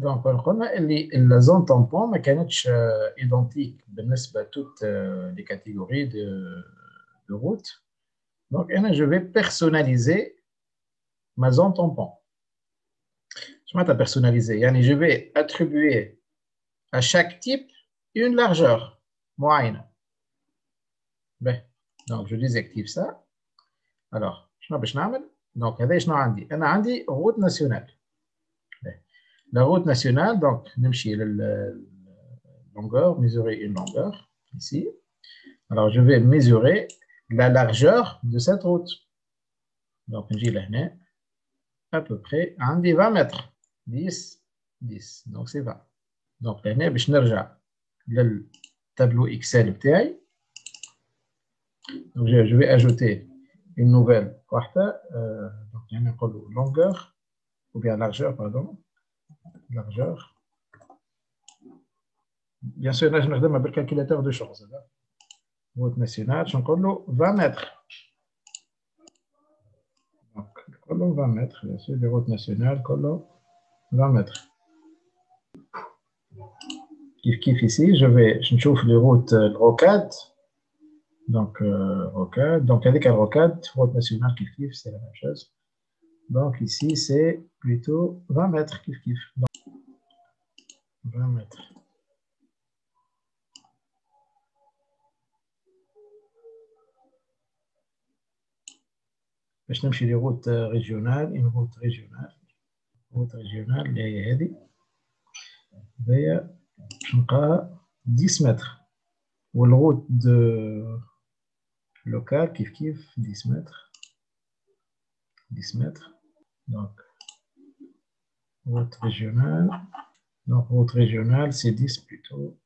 دونك قلنا اللي الزون طامبون ما كانتش ايدونتيك بالنسبه توت لي كاتيجوري دو روت. دونك انا جو في بيرسوناليزي ما زون طامبون. Je m'attends à personnaliser. Je vais attribuer à chaque type une largeur moyenne. Ben, donc, je désactive ça. Alors, je vais faire. Donc, j'ai route nationale. Ben, la route nationale, donc, la longueur, mesurer une longueur ici. Alors, je vais mesurer la largeur de cette route. Donc, j'ai là à peu près 20 mètres. 10, 10. Donc, c'est 20. Donc, là, je vais le tableau Excel. Donc, je vais ajouter une nouvelle longueur, ou bien largeur, pardon. Largeur. Bien sûr, là, je vais faire un calculateur de chance. Route nationale, je vais 20 mètres. Donc, 20 mètres, bien sûr, de route nationale, 20 mètres. Kif ici, je chauffe les routes rocade. Donc, rocade. Donc, avec la rocade, route nationale, kif, c'est la même chose. Donc, ici, c'est plutôt 20 mètres, kif. Donc, 20 mètres. باش نمشي لروute régionale, une route régionale. Route régionale, اللي هي هذه. هي باش نلقاها 10 متر. والروute locale كيف 10 متر. 10 mètres. Donc, route régionale. Donc, route régionale, c'est 10 plutôt.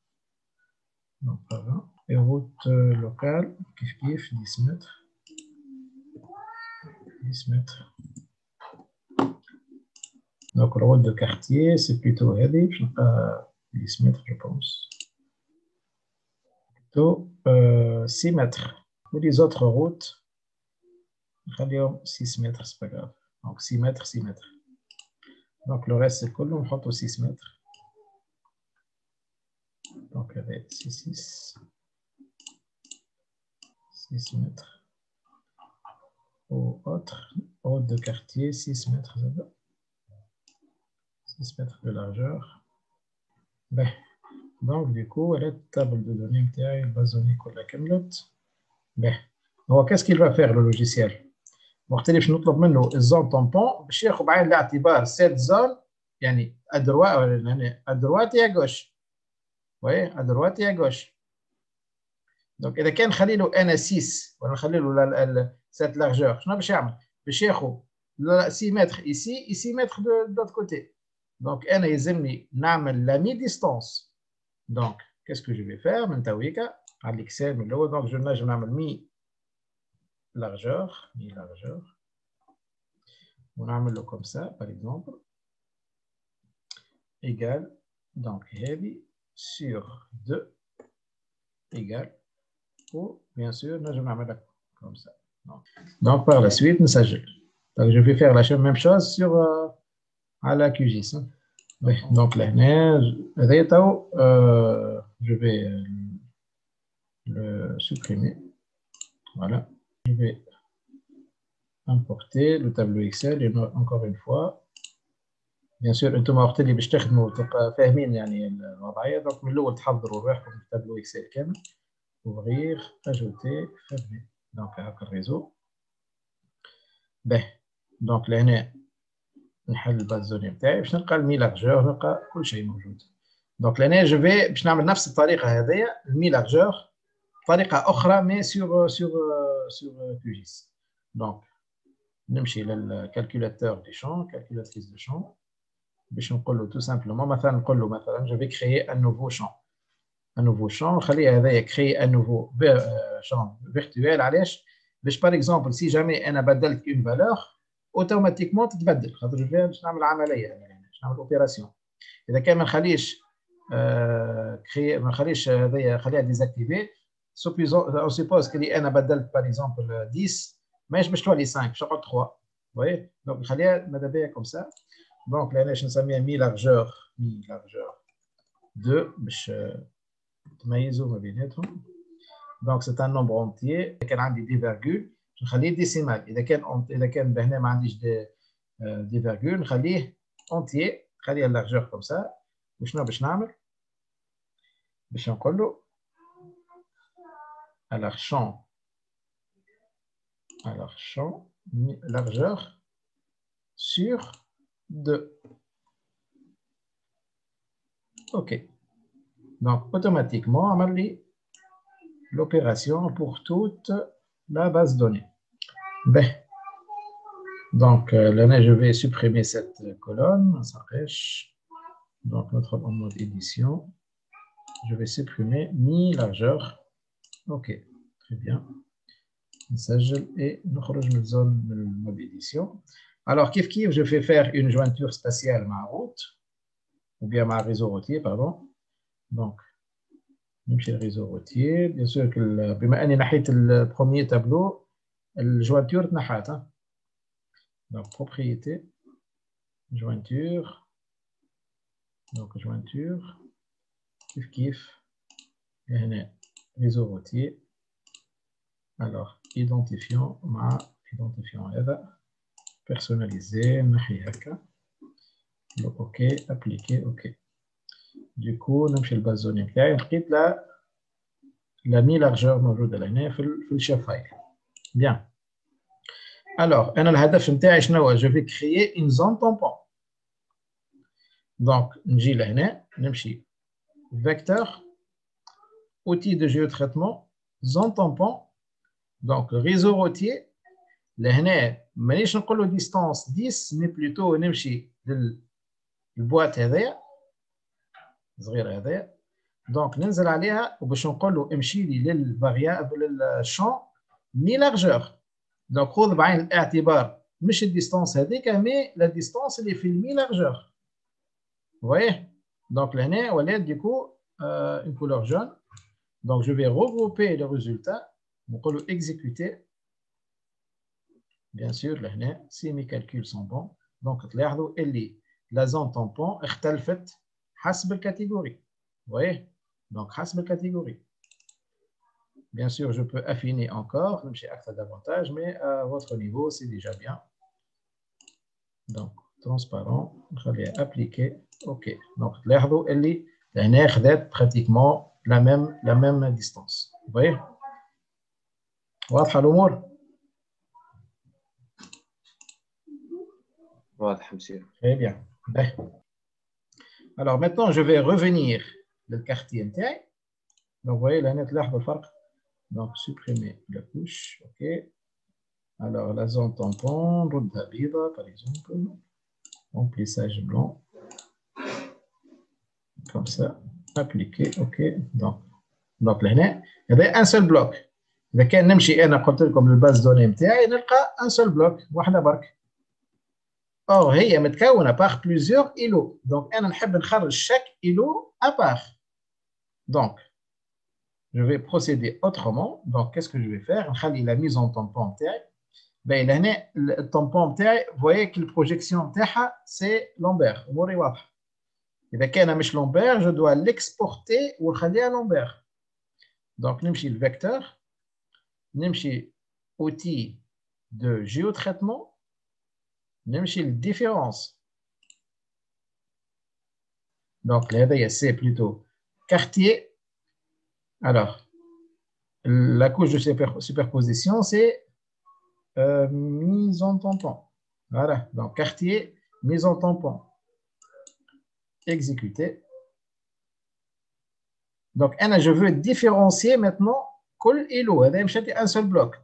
Donc, pas 20. Et route locale, kif 10 mètres. 10 mètres. Donc, la route de quartier, c'est plutôt heavy. Je n'ai pas 10 mètres, je pense. Plutôt 6 mètres. Ou les autres routes, 6 mètres, c'est pas grave. Donc, 6 mètres, 6 mètres. Donc, le reste, c'est cool. On prend au 6 mètres. Donc, avec 6 mètres. Ou autre, route de quartier, 6 mètres. 6 mètres de largeur. Ben, donc, du coup, elle est table de données, base de données, ben, donc, qu'est-ce qu'il va faire, le logiciel? مختلف نطلب منه الزون طامبون باش ياخذ بعين الاعتبار سيت زون يعني ادروات يا غوش وي ادروات يا غوش. دونك اذا كان نخلي له انا 6 ولا نخلي له سيت لارجور شنو باش يعمل؟ باش ياخذ 6 متر ايسي 6 متر دو كوتي. دونك انا يلزمني نعمل لا مي ديستونس. دونك كاسكو جو في فير من تويكا على الاكسل من الاول. دونك جو نجم نعمل مي largeur, mi-largeur. On a mis comme ça, par exemple, égal, donc heavy sur 2 égal, ou bien sûr, je vais mettre comme ça. Donc, par la suite, nous s'agit. Donc, je vais faire la même chose sur à la QGIS. Oui, donc là, je vais le supprimer. Voilà. Je vais importer le tableau Excel et encore une fois. Bien sûr, انتم وقت اللي باش تخدموا تبقى فاهمين يعني الوضعيه. دونك من الاول تحضروا روحكم التابلو اكسل كامل. ouvrir, ajouter, fermer. دونك هاكا الريزو. باهي دونك لهنا نحل الباز دوني نتاعي باش نلقى المي لارجور نلقى كل شيء موجود. دونك لهنا جو في باش نعمل نفس الطريقه هذيا المي لارجور طريقه اخرى مي sur QGIS. Donc, نمشي للكالكولاتور دي شون calculatrice de champ باش نقول له tout simplement مثلا نقول له مثلا je vais créer un nouveau champ نخليه هذايا créer un nouveau champ virtuel. علاش؟ باش par exemple si jamais انا بدلت une valeur اوتوماتيكمون تتبدل خاطر باش نعمل عمليه يعني باش نعمل اوبيراسيون. اذا كان ما نخليش ما نخليش هذايا خليها ديزاكتيفي. On suppose que انا بدلت par exemple 10 ماهيش باش تولي 5 باش تقعد 3. Vous voyez? Donc نخليها ماذا بيا comme ça. Donc, là, je vais mi largeur 2 باش تميزوا ما بيناتهم. Donc, c'est un nombre entier. إذا كان عندي دي فيرجول نخليه ديسيمال. إذا كان بهنا ما عنديش دي فيرجول نخليه entier. نخليه largeur comme ça. وشنو باش نعمل؟ باش نقول له alors champ largeur sur 2. OK. Donc, automatiquement, on va l'opération pour toute la base de données. Ben. Donc, là, je vais supprimer cette colonne. Ça reste. Donc, notre en mode édition. Je vais supprimer mi-largeur. OK. Très bien. نسجل et نخرج من zone de mode édition. Alors, kiff, je vais faire une jointure spatiale ma route, ou bien ma réseau routier, pardon. Donc, نمشي الريزو routier. Bien sûr que بما أني نحيت le premier tableau, الجوانتور تنحات. Donc, propriété, jointure. Donc, jointure. Kiff. Et هنا réseau routier. Alors, identifiant هذا personnalisé نحي هكا. OK, appliquer, OK. Du coup, نمشي الباز دوني نتاعي لقيت la mi-largeur موجودة لهنا في الشيف فايل. Bien. Alors, أنا الهدف نتاعي شنو هو؟ Je vais créer une zone tampon. Donc, نجي لهنا نمشي vecteur, outil de géotraitement, zone tampon. Donc, réseau routier. لهنا مانيش نقول له distance 10 mais plutôt نمشي للبواط هذايا صغير هذايا. دونك ننزل عليها وباش نقول له امشي لي للفاريابل للشون مي لارجور. دونك خذ بعين الاعتبار مش الديستانس هذيك مي لا ديستانس اللي في المي لارجور. فوايي دونك لهنا ولات ديكو une couleur jaune. Donc je vais regrouper les résultats. نقول له exécuter. Bien sûr, لهنا si mes calculs sont bons. Donc تلاحظوا اللي la zone tampon اختلفت حسب الكاتيجوري. Vous voyez? Donc حسب الكاتيجوري. Bien sûr, je peux affiner encore, نمشي أكثر davantage, mais à votre niveau, c'est déjà bien. Donc transparent, نخليها appliquer. OK. Donc تلاحظوا اللي لهنا خذت pratiquement la même distance. Vous voyez? واضحة الأمور؟ واضح monsieur. Très bien. Alors maintenant, je vais revenir le quartier نتاعي. Donc vous voyez là نلاحظوا الفرق. Donc supprimer la couche. OK. Alors la zone tampon, ردها بيضاء par exemple. Remplissage blanc. Comme ça. Appliquer. OK. Donc لهنا هذا un seul bloc. إذا كان نمشي أنا قلت لكم الباز دوني نتاعي نلقى un seul bloc واحدة برك. Or, هي متكونة par plusieurs îlots. Donc, أنا نحب نخرج chaque îlot à part. Donc, je vais procéder autrement. Donc, qu'est-ce que je vais faire? نخلي la mise en tampon تاعي. Ben, هنا le tampon تاعي, vous voyez que la projection تاعها c'est Lambert. أموري واضحة. إذا كان مش Lambert, je dois l'exporter ونخليها Lambert. Donc, نمشي le vecteur. نمشي outil de géotraitement. نمشي للديفيرونس. Donc هذايا c'est plutôt quartier. Alors la couche de superposition c'est mise en tampon. Voilà, donc quartier, mise en tampon. Exécuter. Donc je veux différencier maintenant كل îlot. هذا مشاتي un seul bloc.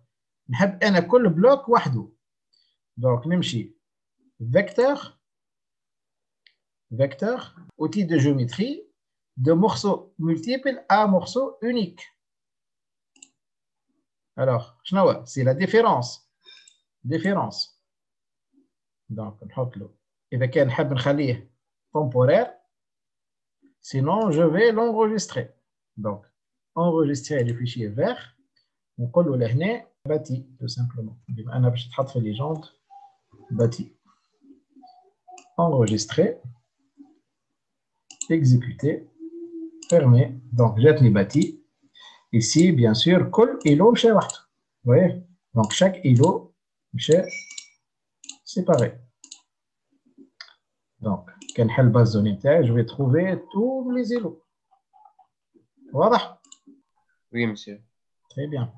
نحب أنا كل bloc وحده. Donc نمشي vecteur, outil de géométrie, de morceaux multiples à morceaux uniques. Alors, c'est la différence. Donc, إذا كان نحب نخليه temporaire, sinon je vais l'enregistrer. Donc, enregistrer le fichier vert, نقول له لهنا bâti tout simplement. بما أنا باش تحط في légende bâti. enregistrer, exécuter, fermer. Donc, جاتني bâti. Ici, bien sûr, كل îlot مشى وحده. Vous voyez? Donc, chaque îlot مشى séparé. Donc, كنحل base de données تاعي, je vais trouver tous les îlots. واضح؟ Oui, monsieur. Très bien.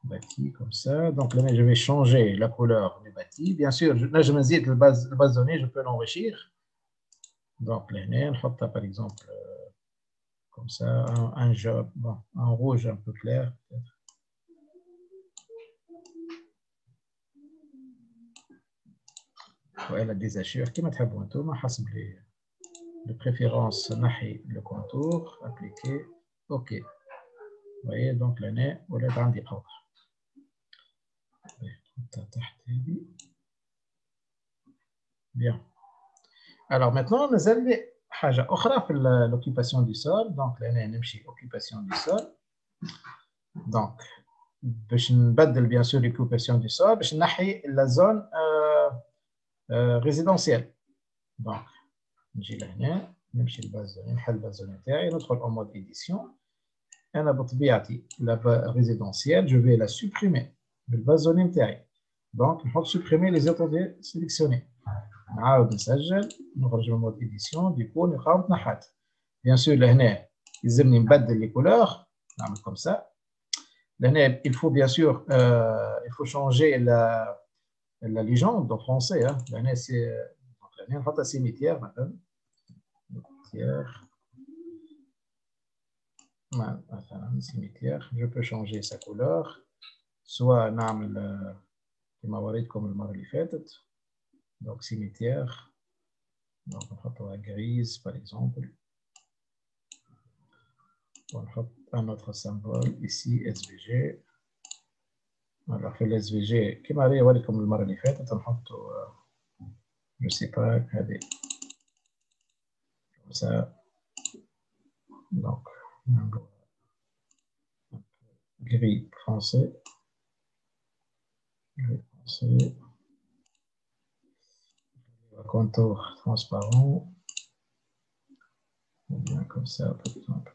Bâti comme ça. Donc, là, je vais changer la couleur du bâti. Bien sûr, là, je me dis que la base de données, je peux l'enrichir. Donc, là, on va par exemple, comme ça, un job, bon, un rouge un peu clair, peut-être. وإلا des hachures كما تحبوا انتم حسب les préférences. نحي le contour, appliquer, OK. Vous voyez, donc là, ولات عندي أوضح. Bien. Alors maintenant, nous allons حاجة أخرى في l'occupation du sol. Donc là, نمشي occupation du sol. Donc, باش نبدل bien sûr l'occupation du sol, باش نحي la zone résidentielle. Donc, نجي لهنا نمشي للباز دوني نحل الباز دوني تاعي ندخل en mode édition. أنا بطبيعتي la résidentielle, je vais la supprimer بالباز دوني تاعي. Donc, نحط supprimer les autres sélectionnés. نعاود نسجل نخرج من مود إديسيون ديكو نقاوم تنحات. بيان سور لهنا يلزمني نبدل لي كولور نعمل كوم سا. لهنا il faut bien sûr il faut changer la légende en français. لهنا سي لهنا نحطها cimetière مثلا. مثلا cimetière. Je peux changer sa couleur. soit نعمل كما وريتكم المرة اللي فاتت. Donc, cimetière. Donc, on va la grise, par exemple. On va un autre symbole ici, SVG. Alors, fait l'SVG. Qui m'a dit comme le marre les fêtes, on va je sais pas, comme ça. Donc, gris français. Gris français. Contour transparent. Ou bien comme ça, par exemple.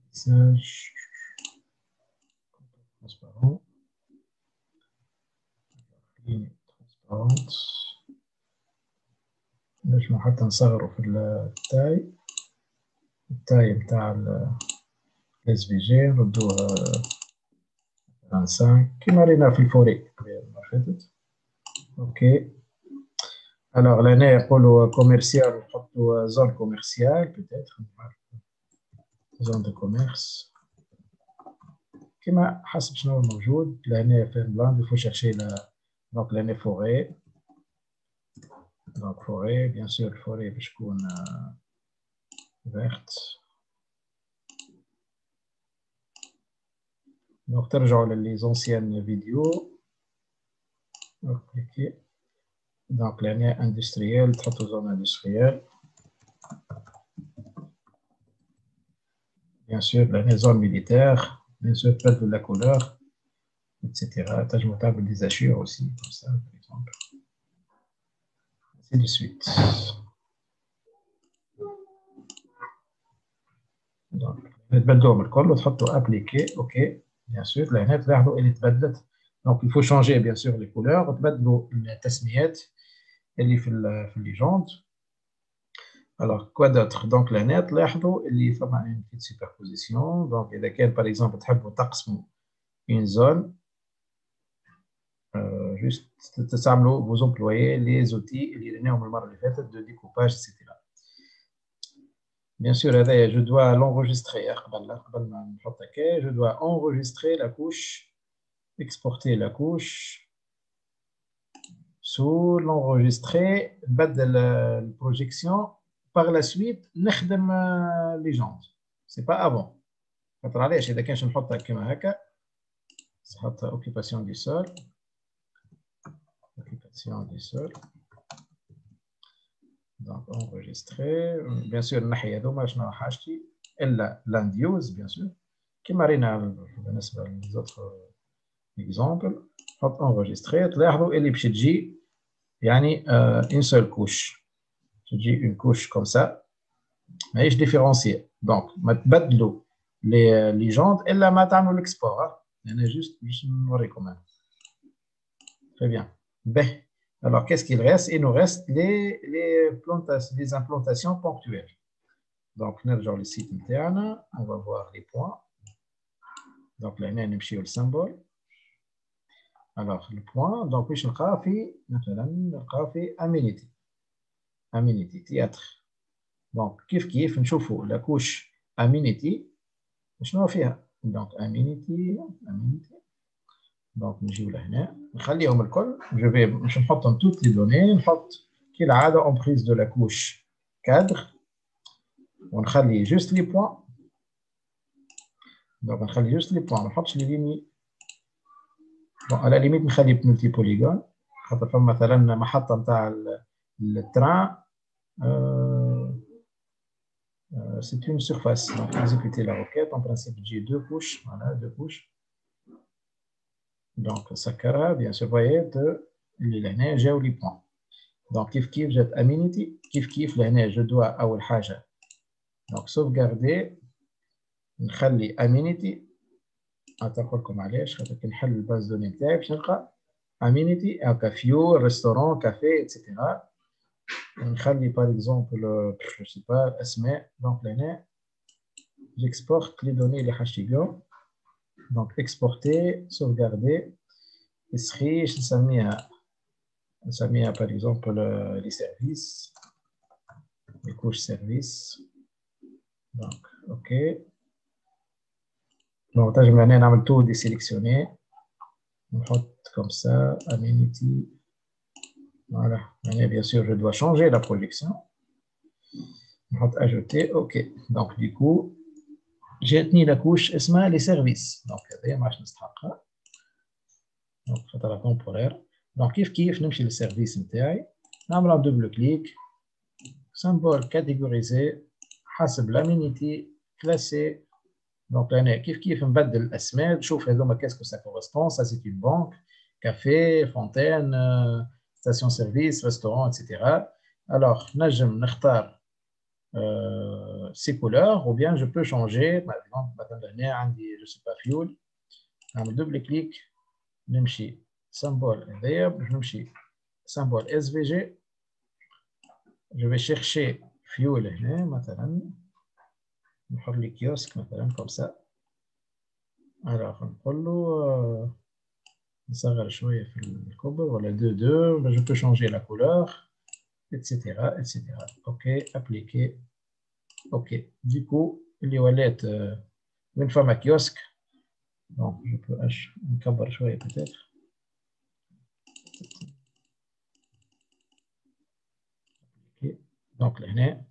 Message. Contour transparent. Ligne transparente. Là, je vais نصغره في التاي بتاع الاس في جي نردوها 25 كما رينا في الفوري المرة فاتت. اوكي. الوغ لهنا يقولوا كوميرسيال نحطوا زون كوميرسيال بيتيتر زون دو كوميرس كما حسب شنو موجود. لهنا في بلان il faut chercher donc لهنا فوري. Donc forêt, bien sûr, forêt باش تكون verte. Donc ترجعوا les anciennes vidéos. Ok. Donc l'année industrielle, تحطوا zone industrielle. Bien sûr, l'année zone militaire. Bien sûr, peut-être de la couleur, etc. تنجموا تعملوا des hachures aussi, comme ça, par exemple. Ainsi de suite. Donc, نتبدلوهم الكل وتحطوا appliquer, ok. Bien sûr, لهنا تلاحظوا اللي تبدلت. Donc, il faut changer bien sûr les couleurs وتبدلوا التسميات اللي في الليجند. Alors, quoi d'autre? Donc, لهنا تلاحظوا اللي فما une petite superposition. Donc, إذا كان par exemple تحبوا تقسموا une zone, juste تستعملوا vous employez les outils اللي لقيناهم المرة اللي فاتت de découpage, etc. Bien sûr, je dois l'enregistrer. Je dois enregistrer la couche, exporter la couche. Sous l'enregistrer, la projection. Par la suite, نخدم légende. C'est pas avant. خاطر علاش إذا كانش نحطها كما هكا نحطها occupation du sol. Occupation du sol. Donc, enregistrer. Bien sûr, نحي هذوما شنو حاجتي إلا land use, bien sûr. كما رينا بالنسبة للزوتر إكزامبل. نحط enregistrer. تلاحظوا اللي باش تجي يعني une seule couche. Je dis une couche comme ça. Mais je différencie. Donc, ما تبدلوا les jantes إلا ما تعملوا l'export. أنا juste نوريكم. Très bien. Ben, alors, qu'est-ce qu'il reste? Il nous reste les implantations ponctuelles. Donc, نرجع le site interne. On va voir les points. Donc, là, نمشي le symbole. Alors, le point, donc, je نلقى في amenity, théâtre. Donc, كيف نشوفوا la couche amenity شنو فيها؟ donc amenity. donc نجيو لهنا نخليهم الكل. باش نحطهم toutes les données. نحط كالعادة en prise de la couche cadre ونخلي juste les points. donc نخلي juste les points. ما نحطش les lignes. bon à la limite نخلي multi polygone خاطر فما مثلا محطة نتاع التران. c'est une surface. Donc, exécuter la requête. En principe, j'ai deux couches. Voilà, deux couches. Donc, Sakara, bien sûr, vous voyez, j'ai les points. Donc, كيف j'ai amenity. كيف je dois أول حاجة. Donc, sauvegarder. نخلي amenity. أعتقد لكم علاش خاطر كي نحل الباز دوني نتاعي باش نلقى amenity هكا فيول ريستورون كافيه etc. نخلي par exemple je sais pas اسماء. donc là j'exporte les données اللي حاجتي بهم. donc exporter sauvegarder يسخي نسميها par exemple les services les couches services. donc ok. donc تنجم هنا نعمل tout désélectionner نحط comme ça amenity. Voilà. Et bien sûr, je dois changer la projection. Ajouter. OK. Donc, du coup, j'ai tenu la couche اسمها les services. Donc, هذه ماش نستحقها. Donc, فترة temporaire. Donc, كيف نمشي للسيرفيس نتاعي. نعمل un double clic. symbole catégorisé. حسب l'amenity classé. Donc, هنا كيف نبدل الأسماء. نشوف هذوما qu'est-ce que ça correspond. Ça, c'est une banque, café, fontaine. station-service, restaurant, etc. Alors, نجم نختار ces couleurs ou bien je peux changer. Par exemple, مثلا هنا عندي je sais pas fuel. نعمل double clic نمشي symbole هذايا باش نمشي symbole SVG. je vais chercher fuel هنا مثلا نحط لي كيوسك مثلا comme ça. alors نقول له نصغر شوية في الكبر ولا 2 je peux changer la couleur etc. ok appliquer. ok du coup اللي ولات une fois ma kiosque. donc je peux نكبر شوية peut-être. ok donc لهنا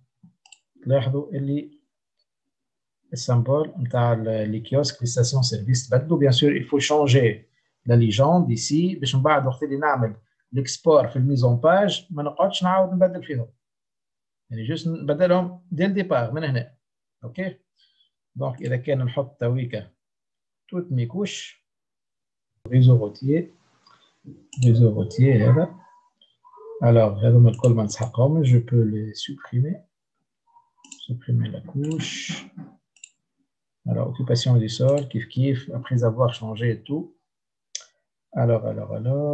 تلاحظوا اللي السامبول نتاع les kiosques les stations service تبدلوا. bien sûr il faut changer la légende ici باش من بعد وقت اللي نعمل l'export في الميزون باج ما نقعدش نعاود نبدل فيهم. يعني جوست نبدلهم دي الديبار من هنا. اوكي دونك اذا كان نحط تويكا توت مي كوش ريزو روتيي هذا. alors هذوما الكل ما نسحقهمش. je peux les supprimer la couche. alors occupation du sol كيف après avoir changé tout. alors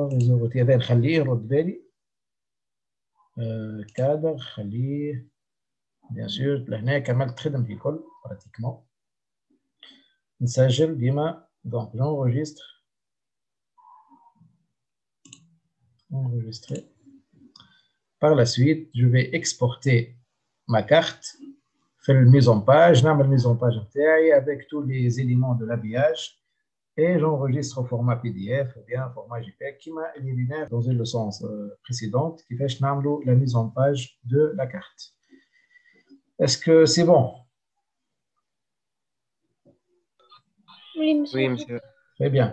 réseau routier هذا نخليه يرد بالي. كادر خليه bien sûr. لهنا كملت خدمتي الكل pratiquement. نسجل ديما. donc enregistrer. par la suite je vais exporter ma carte. faire une mise en page. نعمل mise en page نتاعي avec tous les éléments de l'habillage. et j'enregistre au format PDF ou bien format JPEG qui m'a éliminé dans une leçon précédente qui fait la mise en page de la carte. Est-ce que c'est bon? Oui, monsieur. Très bien.